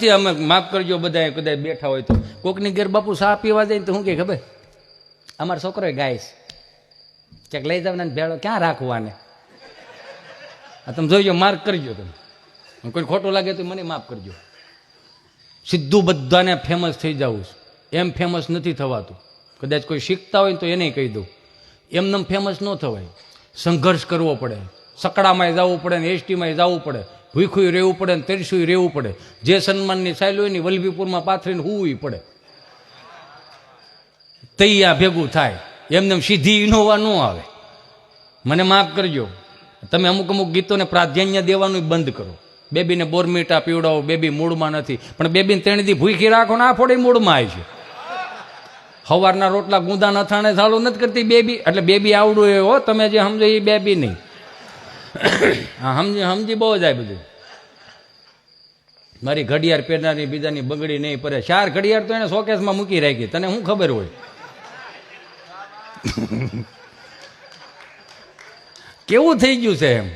નથી. અમે માફ કરજો બધા કદાચ બેઠા હોય તો કોકની ઘેર બાપુ ચા પીવા જાય ને તો શું કે ખબર, અમારો છોકરો ગાય છે, ક્યાંક લઈ જાવ ને ભેળો ક્યાં રાખવાને. તમે જોઈજો, માર્ક કરજો. તમે કોઈ ખોટું લાગે તો મને માફ કરજો. સીધું બધાને ફેમસ થઈ જવું એમ ફેમસ નથી થવાતું. કદાચ કોઈ શીખતા હોય તો એને કહી દઉં, એમને ફેમસ ન થવાય. સંઘર્ષ કરવો પડે, સકડામાં જવું પડે ને એસટીમાં જવું પડે, ભૂખું રહેવું પડે ને તરસ્યું રહેવું પડે. જે સન્માનની સાયલ હોય ને વલભીપુરમાં પાથરીને હોવું પડે, તૈયા ભેગું થાય. એમને સીધી ઇનોવા ન આવે. મને માફ કરજો, તમે અમુક અમુક ગીતોને પ્રાધાન્ય દેવાનું બંધ કરો. બેબીને બોરમીટા પીવડાવો, બેબી મૂળમાં નથી, પણ બેબીને 3 દી ભૂખી રાખો ને આ ફોડી મૂળમાં આવી છે. સવારના રોટલા ગુંદા નથાણે ચાલુ નથી કરતી બેબી, એટલે બેબી આવડું એ હો, તમે જે સમજો એ બેબી નહીં. હા સમજી બહુ જાય બધું. મારી ઘડિયાળ પહેરનારી બીજાની બગડી નહીં પડે. 4 ઘડિયાળ તો એને શોકેસમાં મૂકી રાખી, તને શું ખબર હોય. કેવું થઈ ગયું છે એમ.